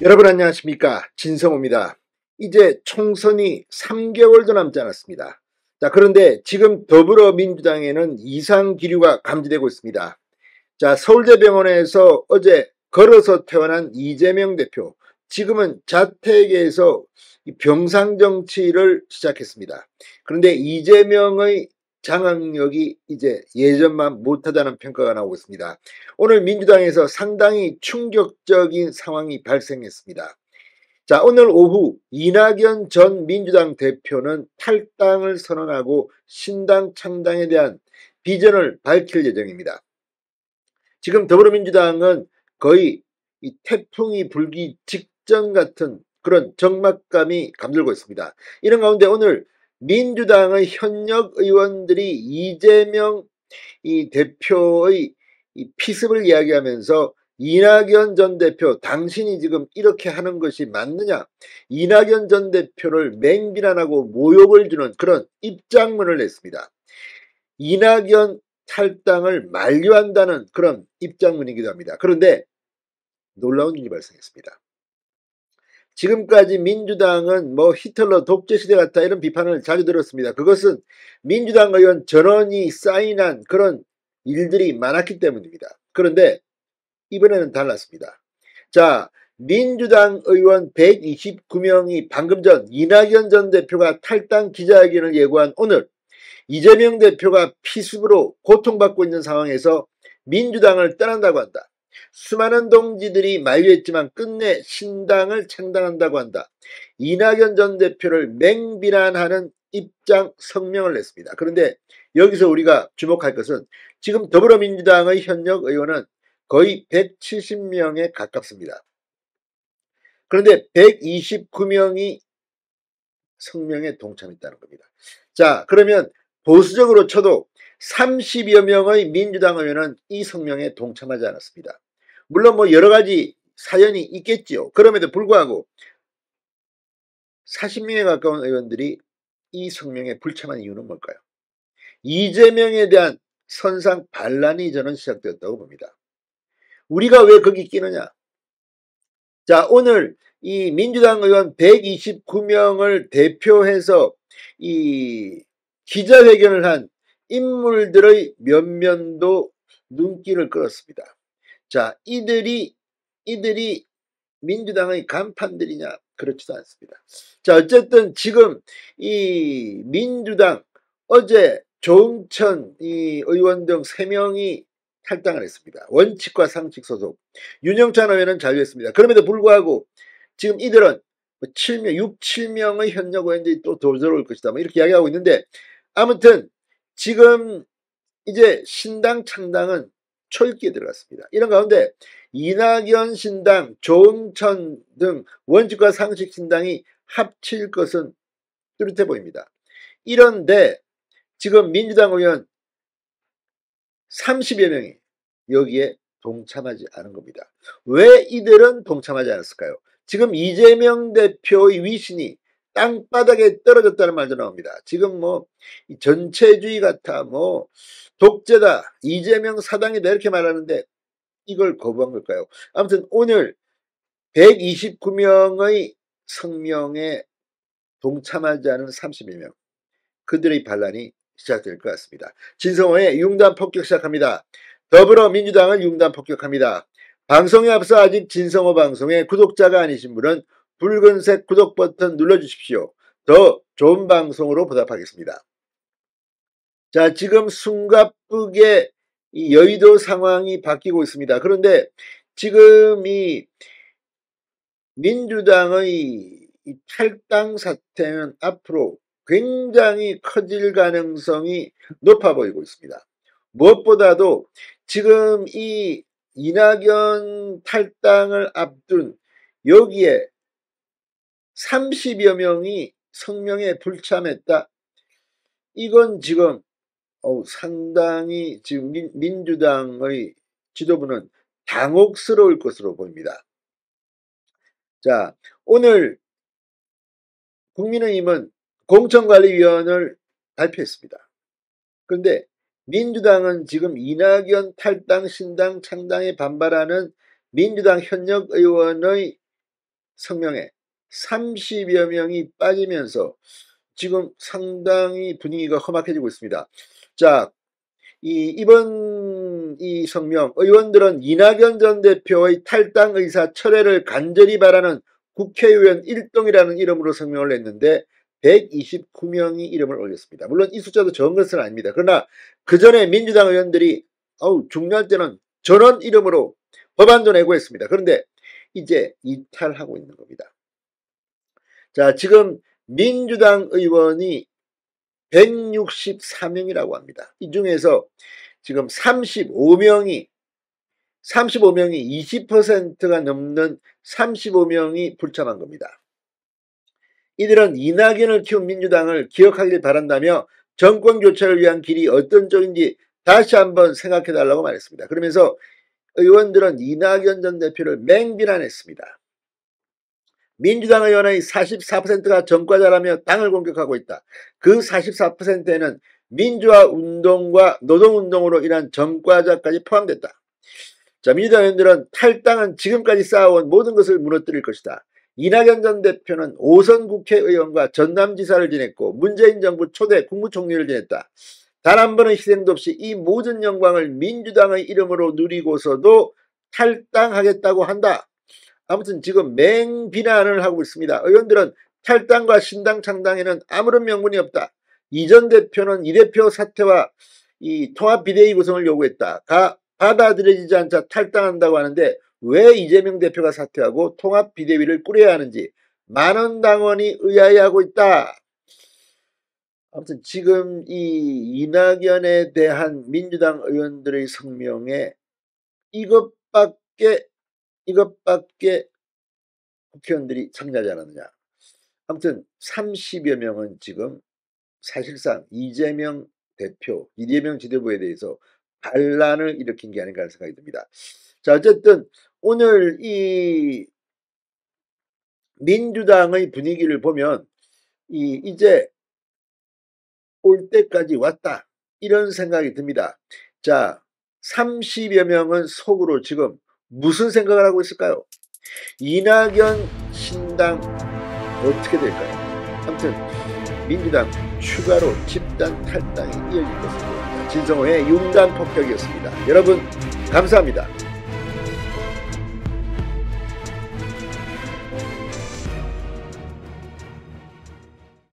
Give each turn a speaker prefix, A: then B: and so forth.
A: 여러분 안녕하십니까, 진성호입니다. 이제 총선이 3개월도 남지 않았습니다. 자, 그런데 지금 더불어민주당에는 이상 기류가 감지되고 있습니다. 자, 서울대병원에서 어제 걸어서 퇴원한 이재명 대표, 지금은 자택에서 병상 정치를 시작했습니다. 그런데 이재명의 장악력이 이제 예전만 못하다는 평가가 나오고 있습니다. 오늘 민주당에서 상당히 충격적인 상황이 발생했습니다. 자, 오늘 오후 이낙연 전 민주당 대표는 탈당을 선언하고 신당 창당에 대한 비전을 밝힐 예정입니다. 지금 더불어민주당은 거의 이 태풍이 불기 직전 같은 그런 적막감이 감돌고 있습니다. 이런 가운데 오늘 민주당의 현역 의원들이 이재명 이 대표의 이 피습을 이야기하면서 이낙연 전 대표, 당신이 지금 이렇게 하는 것이 맞느냐? 이낙연 전 대표를 맹비난하고 모욕을 주는 그런 입장문을 냈습니다. 이낙연 탈당을 만류한다는 그런 입장문이기도 합니다. 그런데 놀라운 일이 발생했습니다. 지금까지 민주당은 뭐 히틀러 독재 시대 같다 이런 비판을 자주 들었습니다. 그것은 민주당 의원 전원이 사인한 그런 일들이 많았기 때문입니다. 그런데 이번에는 달랐습니다. 자, 민주당 의원 129명이 방금 전 이낙연 전 대표가 탈당 기자회견을 예고한 오늘 이재명 대표가 피습으로 고통받고 있는 상황에서 민주당을 떠난다고 한다. 수많은 동지들이 만류했지만 끝내 신당을 창당한다고 한다. 이낙연 전 대표를 맹비난하는 입장 성명을 냈습니다. 그런데 여기서 우리가 주목할 것은 지금 더불어민주당의 현역 의원은 거의 170명에 가깝습니다. 그런데 129명이 성명에 동참했다는 겁니다. 자, 그러면 보수적으로 쳐도 30여 명의 민주당 의원은 이 성명에 동참하지 않았습니다. 물론 뭐 여러 가지 사연이 있겠지요. 그럼에도 불구하고 40명에 가까운 의원들이 이 성명에 불참한 이유는 뭘까요? 이재명에 대한 선상 반란이 저는 시작되었다고 봅니다. 우리가 왜 거기 끼느냐? 자, 오늘 이 민주당 의원 129명을 대표해서 이 기자회견을 한 인물들의 면면도 눈길을 끌었습니다. 자, 이들이 민주당의 간판들이냐? 그렇지도 않습니다. 자, 어쨌든 지금 이 민주당 어제 조응천 이 의원 등 3명이 탈당을 했습니다. 원칙과 상식 소속. 윤영찬 의원은 자유했습니다. 그럼에도 불구하고 지금 이들은 7명, 6, 7명의 현역 의원들이 또 들어올 것이다. 뭐 이렇게 이야기하고 있는데 아무튼 지금 이제 신당 창당은 초읽기에 들어갔습니다. 이런 가운데 이낙연 신당, 조응천 등 원칙과 상식 신당이 합칠 것은 뚜렷해 보입니다. 이런데 지금 민주당 의원 30여 명이 여기에 동참하지 않은 겁니다. 왜 이들은 동참하지 않았을까요? 지금 이재명 대표의 위신이 땅바닥에 떨어졌다는 말도 나옵니다. 지금 뭐 전체주의 같아, 뭐 독재다, 이재명 사당이다 이렇게 말하는데 이걸 거부한 걸까요? 아무튼 오늘 129명의 성명에 동참하지 않은 32명, 그들의 반란이 시작될 것 같습니다. 진성호의 융단 폭격 시작합니다. 더불어민주당을 융단 폭격합니다. 방송에 앞서 아직 진성호 방송의 구독자가 아니신 분은 붉은색 구독 버튼 눌러주십시오. 더 좋은 방송으로 보답하겠습니다. 자, 지금 숨가쁘게 이 여의도 상황이 바뀌고 있습니다. 그런데 지금 이 민주당의 이 탈당 사태는 앞으로 굉장히 커질 가능성이 높아 보이고 있습니다. 무엇보다도 지금 이 이낙연 탈당을 앞둔 여기에 30여 명이 성명에 불참했다. 이건 지금 상당히 지금 민주당의 지도부는 당혹스러울 것으로 보입니다. 자, 오늘 국민의힘은 공천관리위원회를 발표했습니다. 그런데 민주당은 지금 이낙연 탈당 신당 창당에 반발하는 민주당 현역 의원의 성명에 30여 명이 빠지면서 지금 상당히 분위기가 험악해지고 있습니다. 자, 이번 이 성명, 의원들은 이낙연 전 대표의 탈당 의사 철회를 간절히 바라는 국회의원 일동이라는 이름으로 성명을 냈는데 129명이 이름을 올렸습니다. 물론 이 숫자도 적은 것은 아닙니다. 그러나 그 전에 민주당 의원들이 중요할 때는 전원 이름으로 법안도 내고 했습니다. 그런데 이제 이탈하고 있는 겁니다. 자, 지금 민주당 의원이 164명이라고 합니다. 이 중에서 지금 35명이 20%가 넘는 35명이 불참한 겁니다. 이들은 이낙연을 키운 민주당을 기억하길 바란다며 정권 교체를 위한 길이 어떤 쪽인지 다시 한번 생각해 달라고 말했습니다. 그러면서 의원들은 이낙연 전 대표를 맹비난했습니다. 민주당 의원의 44%가 전과자라며 당을 공격하고 있다. 그 44%에는 민주화 운동과 노동운동으로 인한 전과자까지 포함됐다. 자, 민주당 의원들은 탈당은 지금까지 쌓아온 모든 것을 무너뜨릴 것이다. 이낙연 전 대표는 5선 국회의원과 전남지사를 지냈고 문재인 정부 초대 국무총리를 지냈다. 단 한 번의 희생도 없이 이 모든 영광을 민주당의 이름으로 누리고서도 탈당하겠다고 한다. 아무튼 지금 맹비난을 하고 있습니다. 의원들은 탈당과 신당 창당에는 아무런 명분이 없다. 이 전 대표는 이 대표 사퇴와 이 통합 비대위 구성을 요구했다. 받아들여지지 않자 탈당한다고 하는데 왜 이재명 대표가 사퇴하고 통합 비대위를 꾸려야 하는지 많은 당원이 의아해하고 있다. 아무튼 지금 이 이낙연에 대한 민주당 의원들의 성명에 이것밖에 국회의원들이 참여하지 않았느냐. 아무튼 30여 명은 지금 사실상 이재명 지도부에 대해서 반란을 일으킨 게 아닌가 하는 생각이 듭니다. 자, 어쨌든 오늘 이 민주당의 분위기를 보면 이제 올 때까지 왔다 이런 생각이 듭니다. 자, 30여 명은 속으로 지금 무슨 생각을 하고 있을까요? 이낙연 신당 어떻게 될까요? 아무튼 민주당 추가로 집단 탈당이 이어질 것으로 보입니다. 진성호의 융단 폭격이었습니다. 여러분 감사합니다.